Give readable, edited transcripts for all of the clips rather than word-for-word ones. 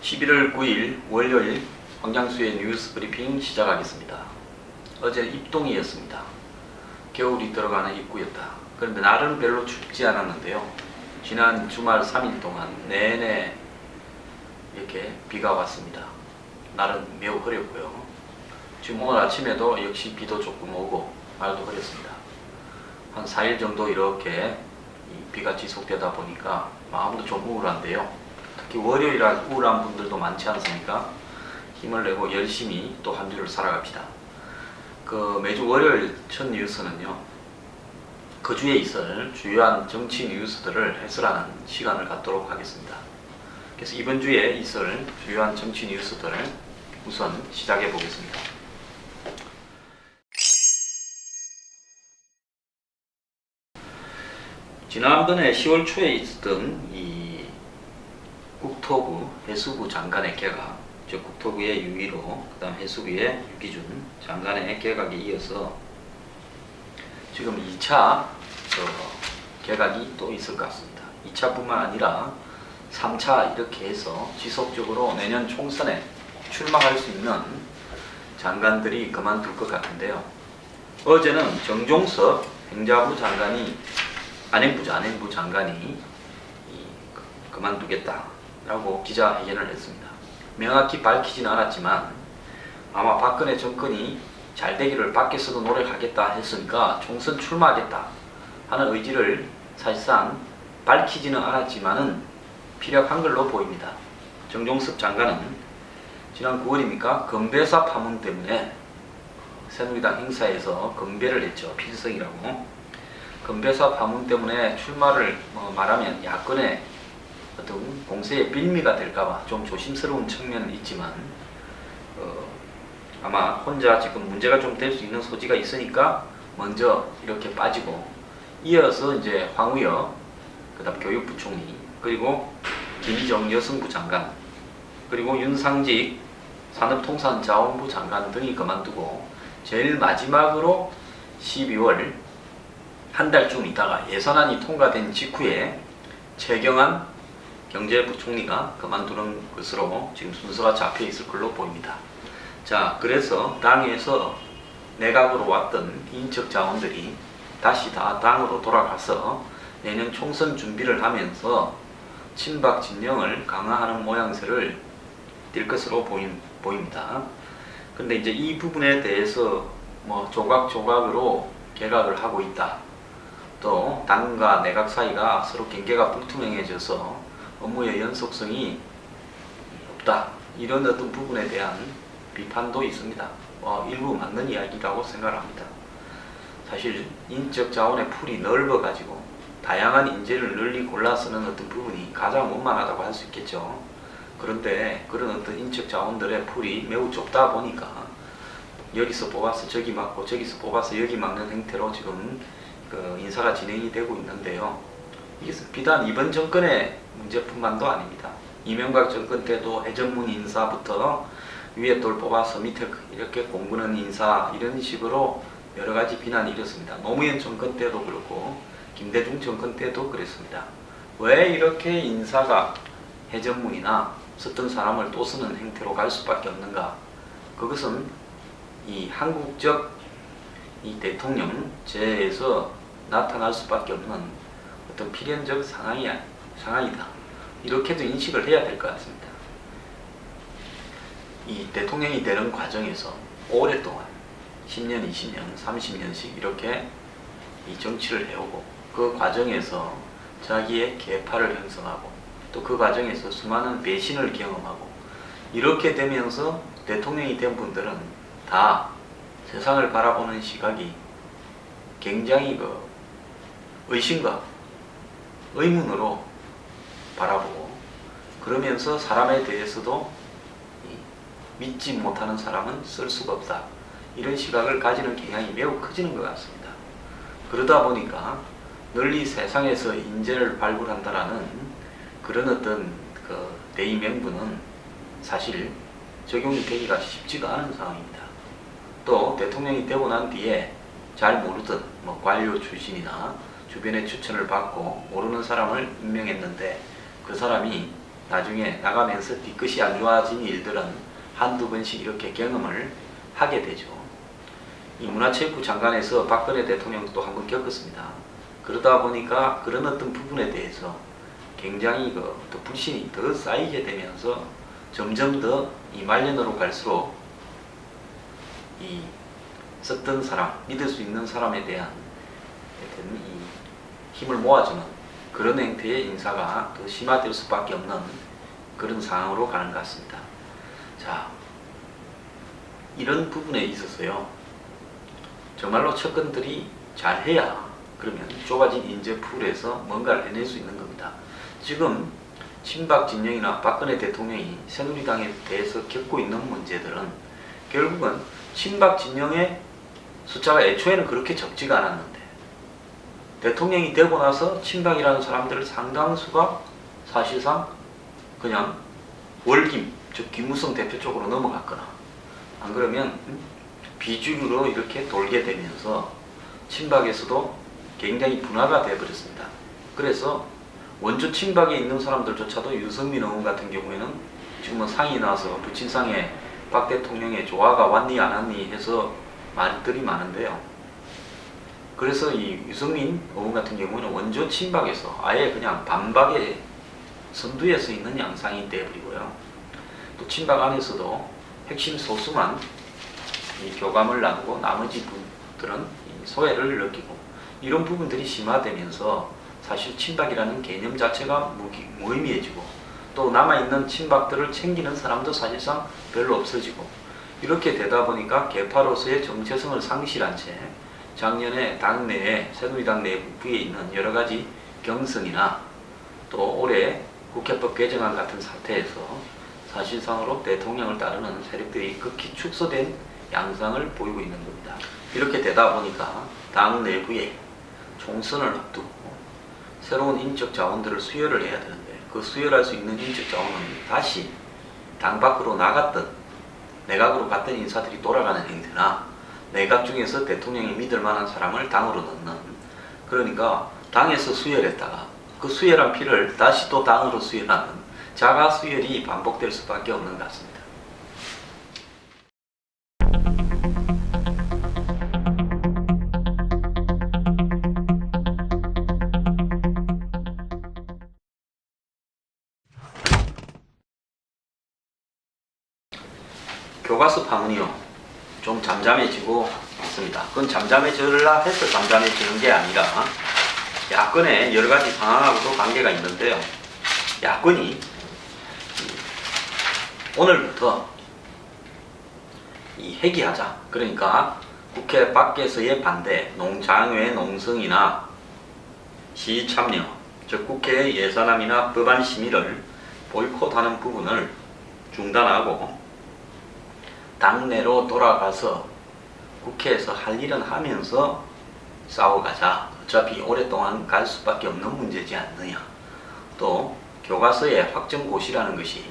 11월 9일 월요일 황장수의 뉴스 브리핑 시작하겠습니다. 어제 입동이었습니다. 겨울이 들어가는 입구였다. 그런데 날은 별로 춥지 않았는데요. 지난 주말 3일 동안 내내 이렇게 비가 왔습니다. 날은 매우 흐렸고요. 지금 오늘 아침에도 역시 비도 조금 오고 날도 흐렸습니다. 한 4일 정도 이렇게 비가 지속되다 보니까 마음도 좀 우울한데요. 특히 월요일이라 우울한 분들도 많지 않습니까? 힘을 내고 열심히 또 한 주를 살아갑시다. 매주 월요일 첫 뉴스는요, 그 주에 있을 주요한 정치 뉴스들을 해설하는 시간을 갖도록 하겠습니다. 그래서 이번 주에 있을 주요한 정치 뉴스들을 우선 시작해 보겠습니다. 지난번에 10월 초에 있었던 이 국토부, 해수부 장관의 개각, 즉 국토부의 유일호, 그 다음 해수부의 유기준 장관의 개각에 이어서 지금 2차 개각이 또 있을 것 같습니다. 2차뿐만 아니라 3차 이렇게 해서 지속적으로 내년 총선에 출마할 수 있는 장관들이 그만둘 것 같은데요. 어제는 정종섭 행자부 장관이 안행부 장관이 그만두겠다라고 기자회견을 했습니다. 명확히 밝히지는 않았지만 아마 박근혜 정권이 잘 되기를 밖에서도 노력하겠다 했으니까 총선 출마하겠다 하는 의지를 사실상 밝히지는 않았지만은 피력한 걸로 보입니다. 정종섭 장관은 지난 9월입니까? 건배사 파문 때문에 새누리당 행사에서 건배를 했죠. 필성이라고. 건배사 파문 때문에 출마를 말하면 야권의 어떤 공세의 빌미가 될까봐 좀 조심스러운 측면은 있지만 아마 혼자 지금 문제가 좀 될 수 있는 소지가 있으니까 먼저 이렇게 빠지고 이어서 이제 황우여, 그 다음 교육부총리, 그리고 김희정 여성부 장관, 그리고 윤상직 산업통상자원부 장관 등이 그만두고 제일 마지막으로 12월 한 달쯤 있다가 예산안이 통과된 직후에 최경환 경제부총리가 그만두는 것으로 지금 순서가 잡혀 있을 걸로 보입니다. 자, 그래서 당에서 내각으로 왔던 인적 자원들이 다시 다 당으로 돌아가서 내년 총선 준비를 하면서 친박 진영을 강화하는 모양새를 띌 것으로 보입니다. 근데 이제 이 부분에 대해서 조각조각으로 개각을 하고 있다. 또 당과 내각 사이가 서로 경계가 불투명해져서 업무의 연속성이 없다. 이런 어떤 부분에 대한 비판도 있습니다. 일부 맞는 이야기라고 생각합니다. 사실 인적 자원의 풀이 넓어가지고 다양한 인재를 널리 골라 쓰는 어떤 부분이 가장 원만하다고 할 수 있겠죠. 그런데 그런 어떤 인적 자원들의 풀이 매우 좁다 보니까 여기서 뽑아서 저기 막고 저기서 뽑아서 여기 막는 형태로 지금 인사가 진행이 되고 있는데요. 이게 비단 이번 정권의 문제뿐만도 아닙니다. 이명박 정권 때도 해전문 인사부터 위에 돌 뽑아서 밑에 이렇게 공부는 인사 이런 식으로 여러 가지 비난이 일었습니다. 노무현 정권 때도 그렇고 김대중 정권 때도 그랬습니다. 왜 이렇게 인사가 해전문이나 썼던 사람을 또 쓰는 행태로 갈 수밖에 없는가? 그것은 이 한국적 이 대통령제에서 나타날 수밖에 없는 어떤 필연적 상황이다. 이렇게도 인식을 해야 될 것 같습니다. 이 대통령이 되는 과정에서 오랫동안 10년, 20년, 30년씩 이렇게 이 정치를 해오고 그 과정에서 자기의 계파를 형성하고 또 그 과정에서 수많은 배신을 경험하고 이렇게 되면서 대통령이 된 분들은 다 세상을 바라보는 시각이 굉장히 의심과 의문으로 바라보고 그러면서 사람에 대해서도 믿지 못하는 사람은 쓸 수가 없다. 이런 시각을 가지는 경향이 매우 커지는 것 같습니다. 그러다 보니까 널리 세상에서 인재를 발굴한다라는 그런 어떤 대의 명분은 사실 적용이 되기가 쉽지가 않은 상황입니다. 또 대통령이 되고 난 뒤에 잘 모르던 관료 출신이나 주변의 추천을 받고 모르는 사람을 임명했는데 그 사람이 나중에 나가면서 뒤끝이 안 좋아진 일들은 한두 번씩 이렇게 경험을 하게 되죠. 이 문화체육부 장관에서 박근혜 대통령도 한번 겪었습니다. 그러다 보니까 그런 어떤 부분에 대해서 굉장히 더 불신이 더 쌓이게 되면서 점점 더 이 말년으로 갈수록 이 썼던 사람, 믿을 수 있는 사람에 대한 이 힘을 모아주는 그런 행태의 인사가 더 심화될 수밖에 없는 그런 상황으로 가는 것 같습니다. 자, 이런 부분에 있어서요, 정말로 측근들이 잘해야 그러면 좁아진 인재풀에서 뭔가를 해낼 수 있는 겁니다. 지금 친박 진영이나 박근혜 대통령이 새누리당에 대해서 겪고 있는 문제들은 결국은 친박 진영의 숫자가 애초에는 그렇게 적지가 않았는데 대통령이 되고 나서 친박이라는 사람들 상당수가 사실상 그냥 월김, 즉 김무성 대표 쪽으로 넘어갔거나 안 그러면 비주류로 이렇게 돌게 되면서 친박에서도 굉장히 분화가 되어버렸습니다. 그래서 원조 친박에 있는 사람들조차도 유승민 의원 같은 경우에는 지금은 상이 나서 부친상에 박 대통령의 조화가 왔니 안 왔니 해서 말들이 많은데요. 그래서 이 유승민 의원 같은 경우는 원조 친박에서 아예 그냥 반박의 선두에 서 있는 양상이 되어버리고요. 또 친박 안에서도 핵심 소수만 이 교감을 나누고 나머지 분들은 소외를 느끼고 이런 부분들이 심화되면서 사실 친박이라는 개념 자체가 무의미해지고 또 남아있는 친박들을 챙기는 사람도 사실상 별로 없어지고 이렇게 되다 보니까 개파로서의 정체성을 상실한 채 작년에 당내에 새누리당 내부에 있는 여러가지 경선이나 또 올해 국회법 개정안 같은 사태에서 사실상으로 대통령을 따르는 세력들이 극히 축소된 양상을 보이고 있는 겁니다. 이렇게 되다 보니까 당 내부에 총선을 앞두고 새로운 인적 자원들을 수혈을 해야 되는데 그 수혈할 수 있는 인적 자원은 다시 당 밖으로 나갔던 내각으로 갔던 인사들이 돌아가는 행태나 내각 중에서 대통령이 믿을 만한 사람을 당으로 넣는, 그러니까 당에서 수혈했다가 그 수혈한 피를 다시 또 당으로 수혈하는 자가 수혈이 반복될 수밖에 없는 것 같습니다. 교과서 파문이요, 좀 잠잠해지고 있습니다. 그건 잠잠해지라 해서 잠잠해지는 게 아니라 야권의 여러 가지 상황하고도 관계가 있는데요. 야권이 오늘부터 이 회기하자, 그러니까 국회 밖에서의 반대, 장외 농성이나 시위 참여, 즉 국회의 예산안이나 법안 심의를 보이콧하는 부분을 중단하고 당내로 돌아가서 국회에서 할 일은 하면서 싸워가자. 어차피 오랫동안 갈 수밖에 없는 문제지 않느냐. 또 교과서의 확정고시라는 것이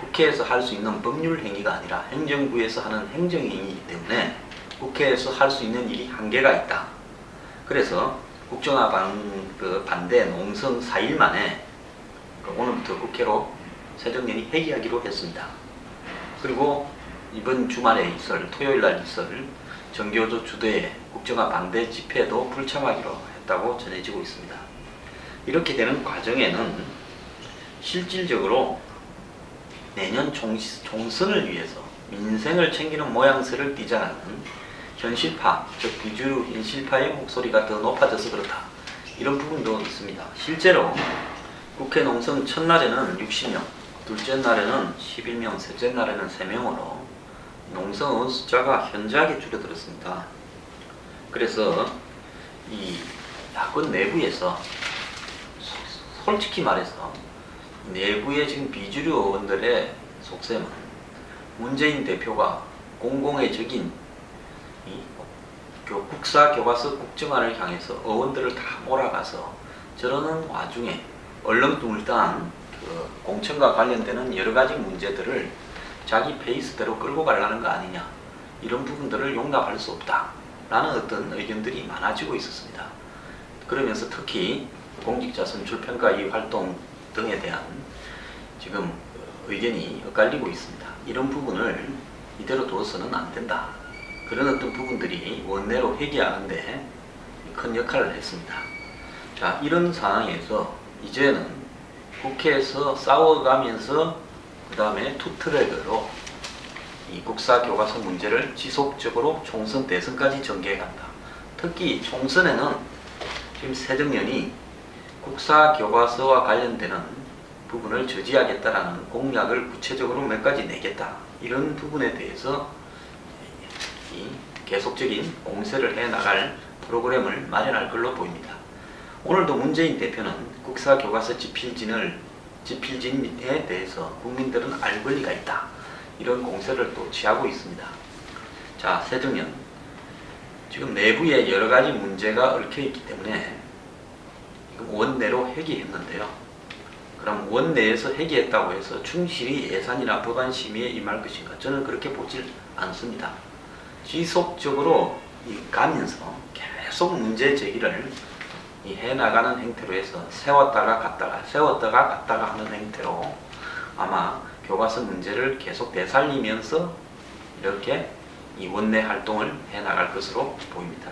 국회에서 할 수 있는 법률 행위가 아니라 행정부에서 하는 행정행위이기 때문에 국회에서 할 수 있는 일이 한계가 있다. 그래서 국정화 반대 농성 4일 만에 오늘부터 국회로 새정년이 회기하기로 했습니다. 그리고 이번 주말에 있을, 토요일날 있을 정교조 주도의 국정화 반대 집회도 불참하기로 했다고 전해지고 있습니다. 이렇게 되는 과정에는 실질적으로 내년 총선을 위해서 민생을 챙기는 모양새를 띠자는 현실파, 즉 비주류 현실파의 목소리가 더 높아져서 그렇다. 이런 부분도 있습니다. 실제로 국회 농성 첫날에는 60명, 둘째 날에는 11명, 셋째 날에는 3명으로 농성원 숫자가 현저하게 줄어들었습니다. 그래서 이 야권 내부에서 솔직히 말해서 내부의 지금 비주류 의원들의 속셈은 문재인 대표가 공공의 적인 이 국사교과서 국정화를 향해서 의원들을 다 몰아가서 저러는 와중에 얼렁뚱땅 공천과 관련되는 여러 가지 문제들을 자기 페이스대로 끌고 가려는 거 아니냐, 이런 부분들을 용납할 수 없다 라는 어떤 의견들이 많아지고 있었습니다. 그러면서 특히 공직자 선출평가위 활동 등에 대한 지금 의견이 엇갈리고 있습니다. 이런 부분을 이대로 두어서는 안 된다. 그런 어떤 부분들이 원내로 회귀하는데 큰 역할을 했습니다. 자, 이런 상황에서 이제는 국회에서 싸워가면서 그 다음에 투트랙으로 이 국사교과서 문제를 지속적으로 총선 대선까지 전개해 간다. 특히 총선에는 지금 새정년이 국사교과서와 관련되는 부분을 저지하겠다라는 공약을 구체적으로 몇 가지 내겠다. 이런 부분에 대해서 이 계속적인 공세를 해나갈 프로그램을 마련할 걸로 보입니다. 오늘도 문재인 대표는 국사교과서 집필진에 대해서 국민들은 알 권리가 있다. 이런 공세를 또 취하고 있습니다. 자, 새정년. 지금 내부에 여러 가지 문제가 얽혀있기 때문에 원내로 회귀했는데요. 그럼 원내에서 회귀했다고 해서 충실히 예산이나 법안 심의에 임할 것인가? 저는 그렇게 보질 않습니다. 지속적으로 가면서 계속 문제 제기를 해나가는 행태로 해서 세웠다가 갔다가 하는 행태로 아마 교과서 문제를 계속 되살리면서 이렇게 이 원내 활동을 해나갈 것으로 보입니다.